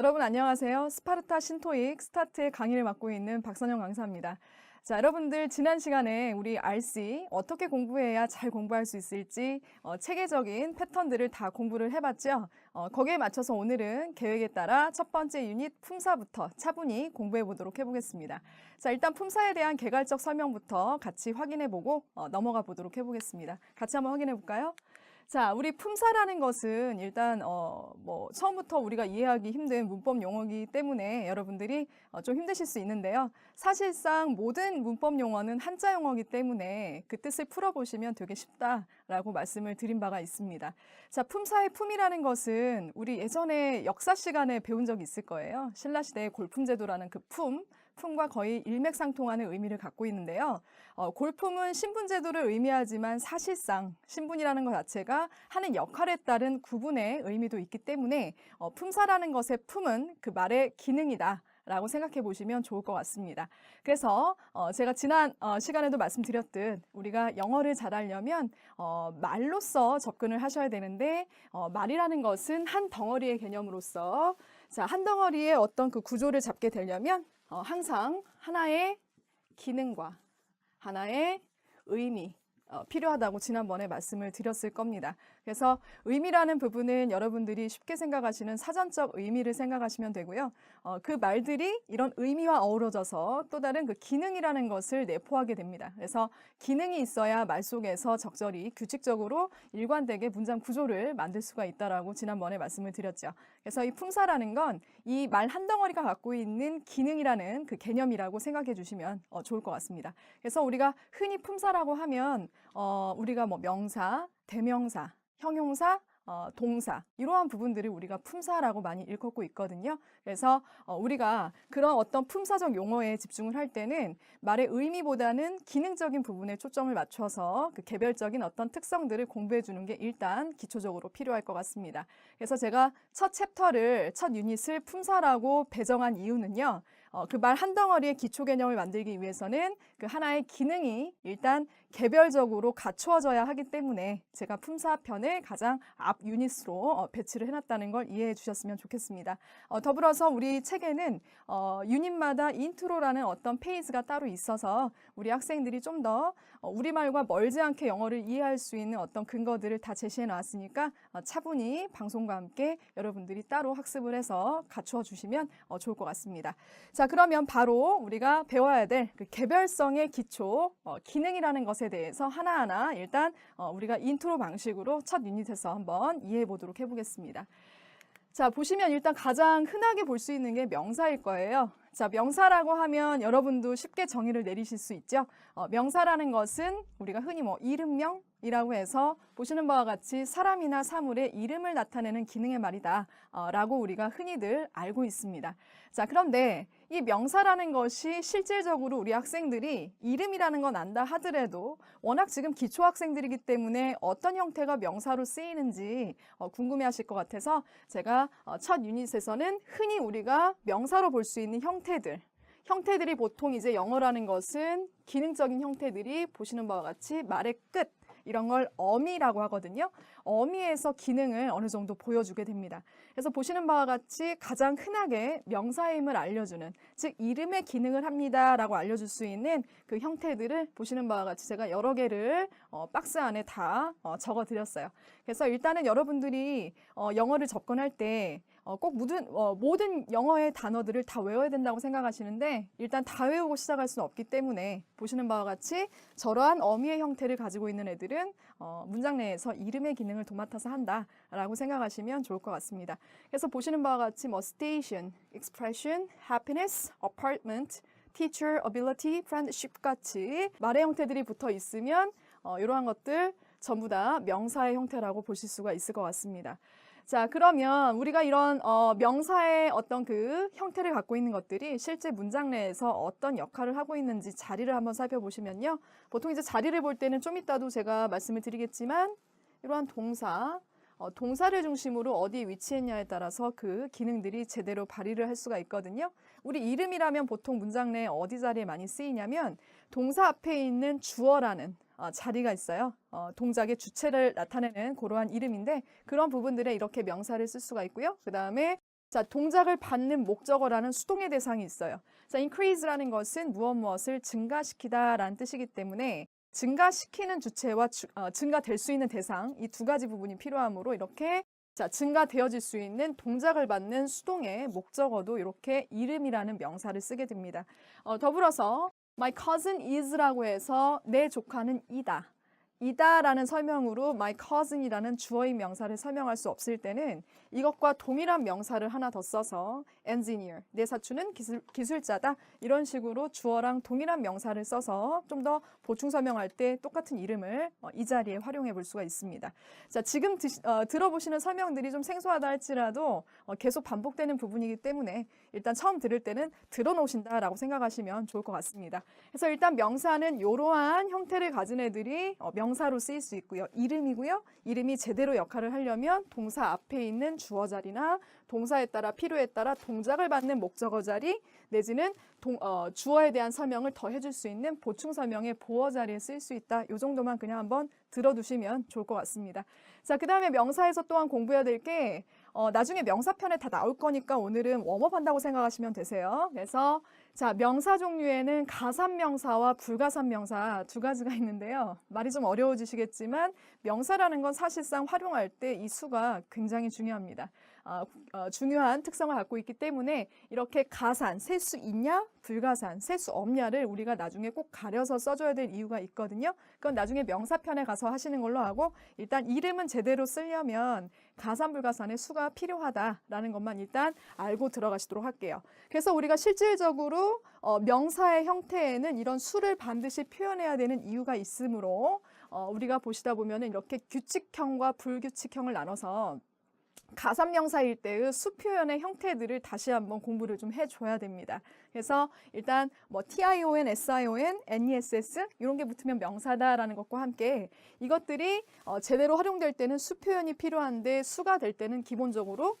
여러분 안녕하세요. 스파르타 신토익 스타트의 강의를 맡고 있는 박선영 강사입니다. 자, 여러분들 지난 시간에 우리 RC 어떻게 공부해야 잘 공부할 수 있을지 체계적인 패턴들을 다 공부를 해봤죠. 거기에 맞춰서 오늘은 계획에 따라 첫 번째 유닛 품사부터 차분히 공부해 보도록 해보겠습니다. 자, 일단 품사에 대한 개괄적 설명부터 같이 확인해보고 넘어가 보도록 해보겠습니다. 같이 한번 확인해 볼까요? 자, 우리 품사라는 것은 일단 처음부터 우리가 이해하기 힘든 문법 용어이기 때문에 여러분들이 좀 힘드실 수 있는데요. 사실상 모든 문법 용어는 한자 용어이기 때문에 그 뜻을 풀어보시면 되게 쉽다라고 말씀을 드린 바가 있습니다. 자, 품사의 품이라는 것은 우리 예전에 역사 시간에 배운 적이 있을 거예요. 신라시대의 골품제도라는 그 품과 거의 일맥상통하는 의미를 갖고 있는데요. 골품은 신분제도를 의미하지만 사실상 신분이라는 것 자체가 하는 역할에 따른 구분의 의미도 있기 때문에 품사라는 것의 품은 그 말의 기능이다 라고 생각해 보시면 좋을 것 같습니다. 그래서 제가 지난 시간에도 말씀드렸듯 우리가 영어를 잘하려면 말로써 접근을 하셔야 되는데 말이라는 것은 한 덩어리의 개념으로서 자, 한 덩어리의 어떤 그 구조를 잡게 되려면 항상 하나의 기능과 하나의 의미 필요하다고 지난번에 말씀을 드렸을 겁니다. 그래서 의미라는 부분은 여러분들이 쉽게 생각하시는 사전적 의미를 생각하시면 되고요. 그 말들이 이런 의미와 어우러져서 또 다른 그 기능이라는 것을 내포하게 됩니다. 그래서 기능이 있어야 말 속에서 적절히 규칙적으로 일관되게 문장 구조를 만들 수가 있다라고 지난번에 말씀을 드렸죠. 그래서 이 품사라는 건 이 말 한 덩어리가 갖고 있는 기능이라는 그 개념이라고 생각해 주시면 좋을 것 같습니다. 그래서 우리가 흔히 품사라고 하면 우리가 명사, 대명사, 형용사, 동사 이러한 부분들을 우리가 품사라고 많이 일컫고 있거든요. 그래서 우리가 그런 어떤 품사적 용어에 집중을 할 때는 말의 의미보다는 기능적인 부분에 초점을 맞춰서 그 개별적인 어떤 특성들을 공부해 주는 게 일단 기초적으로 필요할 것 같습니다. 그래서 제가 첫 유닛을 품사라고 배정한 이유는요. 그 말 한 덩어리의 기초 개념을 만들기 위해서는 그 하나의 기능이 일단 개별적으로 갖추어져야 하기 때문에 제가 품사편을 가장 앞 유닛으로 배치를 해놨다는 걸 이해해 주셨으면 좋겠습니다. 더불어서 우리 책에는 유닛마다 인트로라는 어떤 페이지가 따로 있어서 우리 학생들이 좀 더 우리말과 멀지 않게 영어를 이해할 수 있는 어떤 근거들을 다 제시해 놨으니까 차분히 방송과 함께 여러분들이 따로 학습을 해서 갖추어 주시면 좋을 것 같습니다. 자, 그러면 바로 우리가 배워야 될 그 개별성의 기초, 기능이라는 것에 대해서 하나하나 일단 우리가 인트로 방식으로 첫 유닛에서 한번 이해해 보도록 해보겠습니다. 자, 보시면 일단 가장 흔하게 볼 수 있는 게 명사일 거예요. 자, 명사라고 하면 여러분도 쉽게 정의를 내리실 수 있죠. 명사라는 것은 우리가 흔히 이름명이라고 해서 보시는 바와 같이 사람이나 사물의 이름을 나타내는 기능의 말이다 라고 우리가 흔히들 알고 있습니다. 자, 그런데 이 명사라는 것이 실질적으로 우리 학생들이 이름이라는 건 안다 하더라도 워낙 지금 기초 학생들이기 때문에 어떤 형태가 명사로 쓰이는지 궁금해하실 것 같아서 제가 첫 유닛에서는 흔히 우리가 명사로 볼 수 있는 형태들이 보통 이제 영어라는 것은 기능적인 형태들이 보시는 바와 같이 말의 끝 이런 걸 어미라고 하거든요. 어미에서 기능을 어느 정도 보여주게 됩니다. 그래서 보시는 바와 같이 가장 흔하게 명사의 힘을 알려주는, 즉 이름의 기능을 합니다라고 알려줄 수 있는 그 형태들을 보시는 바와 같이 제가 여러 개를 박스 안에 다 적어드렸어요. 그래서 일단은 여러분들이 영어를 접근할 때 꼭 모든 영어의 단어들을 다 외워야 된다고 생각하시는데 일단 다 외우고 시작할 수는 없기 때문에 보시는 바와 같이 저러한 어미의 형태를 가지고 있는 애들은 문장 내에서 이름의 기능을 도맡아서 한다라고 생각하시면 좋을 것 같습니다. 그래서 보시는 바와 같이 station, expression, happiness, apartment, teacher, ability, friendship 같이 말의 형태들이 붙어 있으면 이러한 것들 전부 다 명사의 형태라고 보실 수가 있을 것 같습니다. 자, 그러면 우리가 이런 명사의 어떤 그 형태를 갖고 있는 것들이 실제 문장 내에서 어떤 역할을 하고 있는지 자리를 한번 살펴보시면요. 보통 이제 자리를 볼 때는 좀 이따도 제가 말씀을 드리겠지만 이러한 동사를 중심으로 어디에 위치했냐에 따라서 그 기능들이 제대로 발휘를 할 수가 있거든요. 우리 이름이라면 보통 문장 내에 어디 자리에 많이 쓰이냐면 동사 앞에 있는 주어라는 자리가 있어요. 동작의 주체를 나타내는 그러한 이름인데 그런 부분들에 이렇게 명사를 쓸 수가 있고요. 그 다음에 자, 동작을 받는 목적어라는 수동의 대상이 있어요. 자, increase라는 것은 무엇을 증가시키다라는 뜻이기 때문에 증가시키는 주체와 증가될 수 있는 대상, 이 두 가지 부분이 필요하므로 이렇게 자, 증가되어질 수 있는 동작을 받는 수동의 목적어도 이렇게 이름이라는 명사를 쓰게 됩니다. 더불어서 my cousin is라고 해서 내 조카는 이다. 이다라는 설명으로 my cousin이라는 주어인 명사를 설명할 수 없을 때는 이것과 동일한 명사를 하나 더 써서 engineer, 내 사촌은 기술자다. 이런 식으로 주어랑 동일한 명사를 써서 좀 더 보충 설명할 때 똑같은 이름을 이 자리에 활용해 볼 수가 있습니다. 자, 지금 들어보시는 설명들이 좀 생소하다 할지라도 계속 반복되는 부분이기 때문에 일단 처음 들을 때는 들어놓으신다라고 생각하시면 좋을 것 같습니다. 그래서 일단 명사는 이러한 형태를 가진 애들이 명사로 쓰일 수 있고요. 이름이고요. 이름이 제대로 역할을 하려면 동사 앞에 있는 주어 자리나 동사에 따라 필요에 따라 동작을 받는 목적어 자리 내지는 주어에 대한 설명을 더 해줄 수 있는 보충 설명의 보어 자리에 쓸 수 있다. 이 정도만 그냥 한번 들어두시면 좋을 것 같습니다. 자, 그 다음에 명사에서 또한 공부해야 될 게 나중에 명사편에 다 나올 거니까 오늘은 웜업 한다고 생각하시면 되세요. 그래서 자, 명사 종류에는 가산명사와 불가산명사 두 가지가 있는데요. 말이 좀 어려워지시겠지만 명사라는 건 사실상 활용할 때 이 수가 굉장히 중요합니다. 중요한 특성을 갖고 있기 때문에 이렇게 가산, 셀 수 있냐, 불가산, 셀 수 없냐를 우리가 나중에 꼭 가려서 써줘야 될 이유가 있거든요. 그건 나중에 명사편에 가서 하시는 걸로 하고 일단 이름은 제대로 쓰려면 가산, 불가산의 수가 필요하다라는 것만 일단 알고 들어가시도록 할게요. 그래서 우리가 실질적으로 명사의 형태에는 이런 수를 반드시 표현해야 되는 이유가 있으므로 우리가 보시다 보면 이렇게 규칙형과 불규칙형을 나눠서 가산명사일 때의 수 표현의 형태들을 다시 한번 공부를 좀 해줘야 됩니다. 그래서 일단 뭐 tion, sion, ness 이런 게 붙으면 명사다라는 것과 함께 이것들이 제대로 활용될 때는 수 표현이 필요한데 수가 될 때는 기본적으로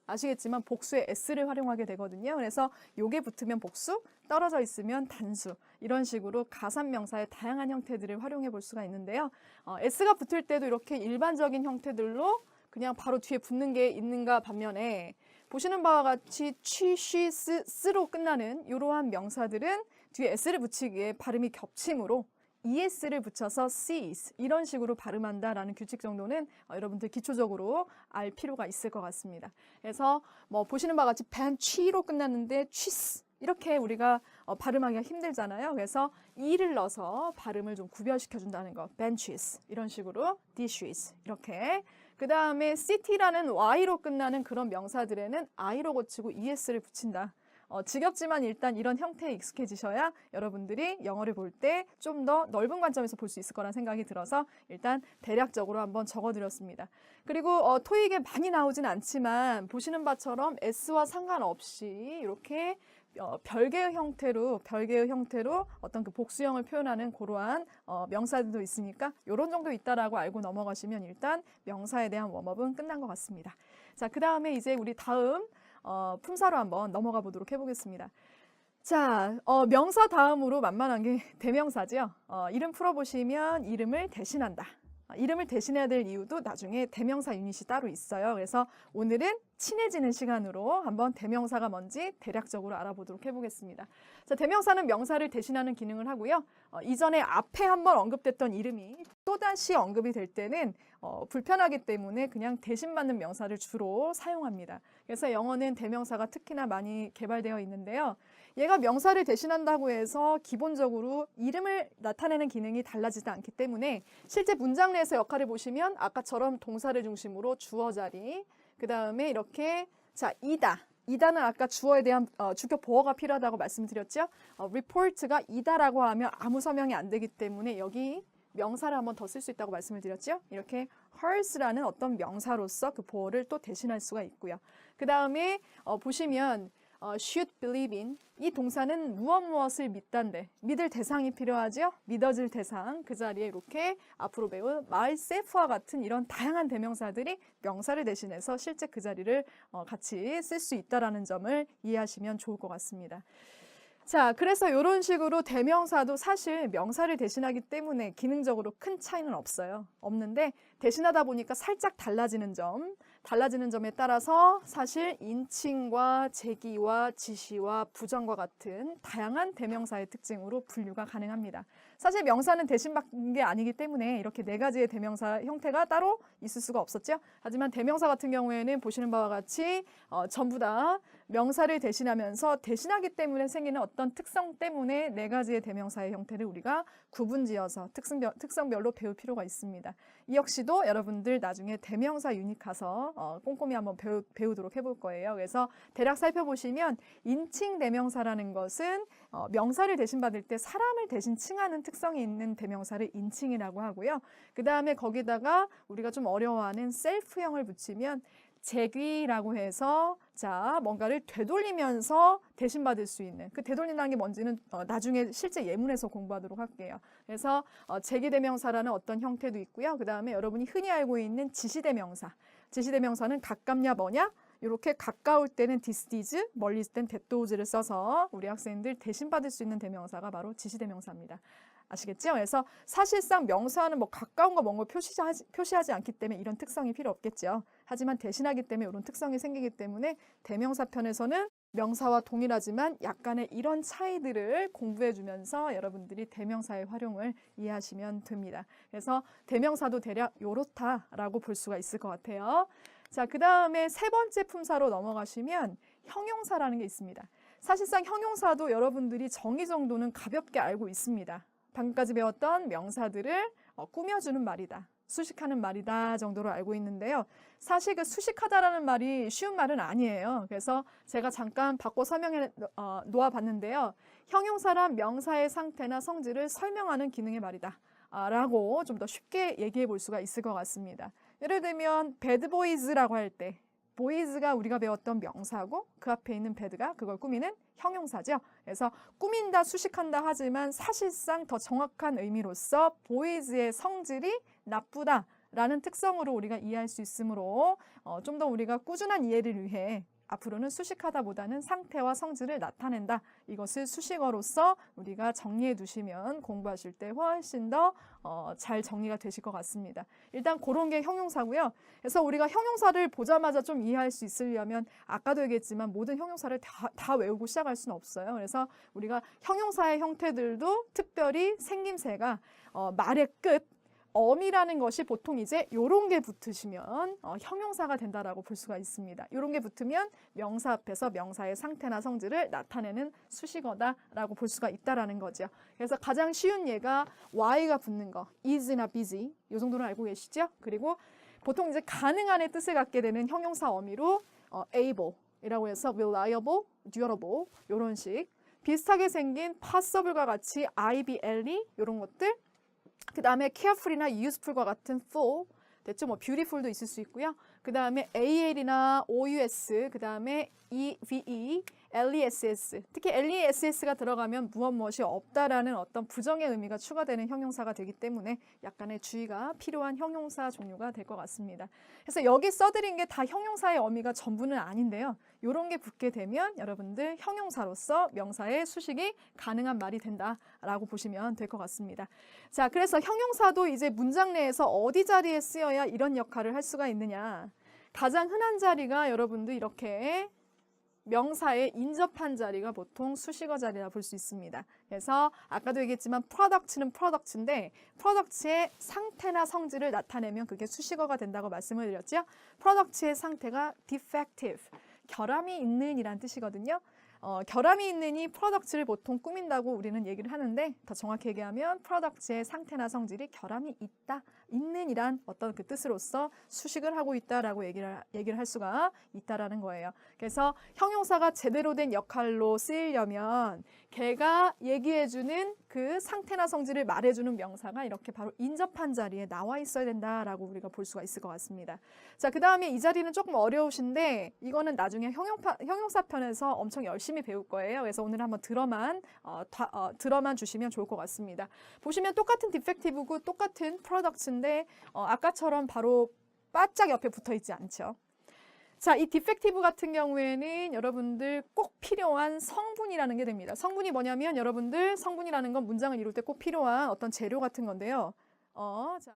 아시겠지만 복수의 s를 활용하게 되거든요. 그래서 요게 붙으면 복수, 떨어져 있으면 단수 이런 식으로 가산명사의 다양한 형태들을 활용해 볼 수가 있는데요. s가 붙을 때도 이렇게 일반적인 형태들로 그냥 바로 뒤에 붙는 게 있는가 반면에 보시는 바와 같이 취, 쉬, 스로 끝나는 이러한 명사들은 뒤에 s를 붙이기에 발음이 겹침으로 es를 붙여서 sees 이런 식으로 발음한다라는 규칙 정도는 여러분들 기초적으로 알 필요가 있을 것 같습니다. 그래서 뭐 보시는 바와 같이 ben치로 끝났는데 cheese 이렇게 우리가 발음하기가 힘들잖아요. 그래서 e를 넣어서 발음을 좀 구별시켜 준다는 거. benches 이런 식으로 dishes 이렇게 그 다음에 city라는 y로 끝나는 그런 명사들에는 i로 고치고 es를 붙인다. 지겹지만 일단 이런 형태에 익숙해지셔야 여러분들이 영어를 볼 때 좀 더 넓은 관점에서 볼 수 있을 거란 생각이 들어서 일단 대략적으로 한번 적어드렸습니다. 그리고 토익에 많이 나오진 않지만 보시는 바처럼 s와 상관없이 이렇게 별개의 형태로 어떤 그 복수형을 표현하는 그러한 명사들도 있으니까 이런 정도 있다라고 알고 넘어가시면 일단 명사에 대한 웜업은 끝난 것 같습니다. 자, 그 다음에 이제 우리 다음 품사로 한번 넘어가 보도록 해보겠습니다. 자, 명사 다음으로 만만한 게 대명사죠. 이름 풀어보시면 이름을 대신한다. 이름을 대신해야 될 이유도 나중에 대명사 유닛이 따로 있어요. 그래서 오늘은 친해지는 시간으로 한번 대명사가 뭔지 대략적으로 알아보도록 해보겠습니다. 자, 대명사는 명사를 대신하는 기능을 하고요. 이전에 앞에 한번 언급됐던 이름이 또다시 언급이 될 때는 불편하기 때문에 그냥 대신받는 명사를 주로 사용합니다. 그래서 영어는 대명사가 특히나 많이 개발되어 있는데요. 얘가 명사를 대신한다고 해서 기본적으로 이름을 나타내는 기능이 달라지지 않기 때문에 실제 문장 내에서 역할을 보시면 아까처럼 동사를 중심으로 주어 자리, 그 다음에 이렇게 자 이다는 아까 주어에 대한 주격 보어가 필요하다고 말씀드렸죠. report가 이다라고 하면 아무 서명이 안 되기 때문에 여기 명사를 한번 더 쓸 수 있다고 말씀을 드렸죠. 이렇게 hers라는 어떤 명사로서 그 보어를 또 대신할 수가 있고요. 그 다음에 보시면 should believe in 이 동사는 무엇을 믿단데 믿을 대상이 필요하죠. 믿어질 대상 그 자리에 이렇게 앞으로 배운 myself와 같은 이런 다양한 대명사들이 명사를 대신해서 실제 그 자리를 같이 쓸 수 있다라는 점을 이해하시면 좋을 것 같습니다. 자, 그래서 이런 식으로 대명사도 사실 명사를 대신하기 때문에 기능적으로 큰 차이는 없는데 대신하다 보니까 살짝 달라지는 점, 달라지는 점에 따라서 사실 인칭과 제기와 지시와 부정과 같은 다양한 대명사의 특징으로 분류가 가능합니다. 사실 명사는 대신받은 게 아니기 때문에 이렇게 네 가지의 대명사 형태가 따로 있을 수가 없었죠. 하지만 대명사 같은 경우에는 보시는 바와 같이 전부 다 명사를 대신하면서 대신하기 때문에 생기는 어떤 특성 때문에 네 가지의 대명사의 형태를 우리가 구분지어서 특성별로 배울 필요가 있습니다. 이 역시도 여러분들 나중에 대명사 유닛 가서 꼼꼼히 한번 배우도록 해볼 거예요. 그래서 대략 살펴보시면 인칭 대명사라는 것은 명사를 대신받을 때 사람을 대신 칭하는 특성이 있는 대명사를 인칭이라고 하고요. 그 다음에 거기다가 우리가 좀 어려워하는 셀프형을 붙이면 제귀라고 해서 자 뭔가를 되돌리면서 대신받을 수 있는 그 되돌린다는 게 뭔지는 나중에 실제 예문에서 공부하도록 할게요. 그래서 제기대명사라는 어떤 형태도 있고요. 그 다음에 여러분이 흔히 알고 있는 지시대명사. 지시대명사는 가깝냐 뭐냐? 이렇게 가까울 때는 디스티즈, 멀리 있을 땐 데도즈를 써서 우리 학생들 대신받을 수 있는 대명사가 바로 지시대명사입니다. 아시겠죠? 그래서 사실상 명사는 뭐 가까운 거 먼 거 표시하지 않기 때문에 이런 특성이 필요 없겠죠. 하지만 대신하기 때문에 이런 특성이 생기기 때문에 대명사 편에서는 명사와 동일하지만 약간의 이런 차이들을 공부해주면서 여러분들이 대명사의 활용을 이해하시면 됩니다. 그래서 대명사도 대략 요렇다라고 볼 수가 있을 것 같아요. 자, 그 다음에 세 번째 품사로 넘어가시면 형용사라는 게 있습니다. 사실상 형용사도 여러분들이 정의 정도는 가볍게 알고 있습니다. 방금까지 배웠던 명사들을 꾸며주는 말이다. 수식하는 말이다 정도로 알고 있는데요. 사실 그 수식하다라는 말이 쉬운 말은 아니에요. 그래서 제가 잠깐 바꿔 설명해 놓아봤는데요. 형용사란 명사의 상태나 성질을 설명하는 기능의 말이다. 라고 좀 더 쉽게 얘기해 볼 수가 있을 것 같습니다. 예를 들면 bad boys라고 할 때 boys가 우리가 배웠던 명사고 그 앞에 있는 bad가 그걸 꾸미는 형용사죠. 그래서 꾸민다, 수식한다 하지만 사실상 더 정확한 의미로서 boys의 성질이 나쁘다라는 특성으로 우리가 이해할 수 있으므로 좀 더 우리가 꾸준한 이해를 위해 앞으로는 수식하다보다는 상태와 성질을 나타낸다. 이것을 수식어로서 우리가 정리해 두시면 공부하실 때 훨씬 더 잘 정리가 되실 것 같습니다. 일단 그런 게 형용사고요. 그래서 우리가 형용사를 보자마자 좀 이해할 수 있으려면 아까도 얘기했지만 모든 형용사를 다 외우고 시작할 수는 없어요. 그래서 우리가 형용사의 형태들도 특별히 생김새가 말의 끝, 엄이라는 것이 보통 이제 요런 게 붙으시면 형용사가 된다라고 볼 수가 있습니다. 요런 게 붙으면 명사 앞에서 명사의 상태나 성질을 나타내는 수식어다라고 볼 수가 있다라는 거죠. 그래서 가장 쉬운 예가 y가 붙는 거, is나 busy 요 정도는 알고 계시죠? 그리고 보통 이제 가능한의 뜻을 갖게 되는 형용사 어미로 able 이라고 해서 reliable, durable 요런 식 비슷하게 생긴 possible과 같이 IBLE 요런 것들 그 다음에 careful이나 useful과 같은 full, 됐죠? 뭐 beautiful도 있을 수 있고요. 그 다음에 AL이나 OUS, 그 다음에 EVE, LESS. 특히 LESS가 들어가면 무엇이 없다라는 어떤 부정의 의미가 추가되는 형용사가 되기 때문에 약간의 주의가 필요한 형용사 종류가 될 것 같습니다. 그래서 여기 써드린 게 다 형용사의 어미가 전부는 아닌데요. 이런 게 붙게 되면 여러분들 형용사로서 명사의 수식이 가능한 말이 된다라고 보시면 될 것 같습니다. 자, 그래서 형용사도 이제 문장 내에서 어디 자리에 쓰여야 이런 역할을 할 수가 있느냐. 가장 흔한 자리가 여러분들 이렇게 명사에 인접한 자리가 보통 수식어 자리라 볼 수 있습니다. 그래서 아까도 얘기했지만 product는 product인데 product의 상태나 성질을 나타내면 그게 수식어가 된다고 말씀을 드렸죠. product의 상태가 defective, 결함이 있는 이란 뜻이거든요. 결함이 있느니 프로덕트를 보통 꾸민다고 우리는 얘기를 하는데 더 정확히 얘기하면 프로덕트의 상태나 성질이 결함이 있는 이란 어떤 그 뜻으로서 수식을 하고 있다라고 얘기를 할 수가 있다라는 거예요. 그래서 형용사가 제대로 된 역할로 쓰이려면 걔가 얘기해주는 그 상태나 성질을 말해주는 명사가 이렇게 바로 인접한 자리에 나와 있어야 된다라고 우리가 볼 수가 있을 것 같습니다. 자, 그 다음에 이 자리는 조금 어려우신데 이거는 나중에 형용사 편에서 엄청 열심히 배울 거예요. 그래서 오늘 한번 들어만 주시면 좋을 것 같습니다. 보시면 똑같은 디펙티브고 똑같은 프로덕트인데 아까처럼 바로 바짝 옆에 붙어 있지 않죠. 자, 이 디펙티브 같은 경우에는 여러분들 꼭 필요한 성분이라는 게 됩니다. 성분이 뭐냐면 여러분들 성분이라는 건 문장을 이룰 때 꼭 필요한 어떤 재료 같은 건데요. 자.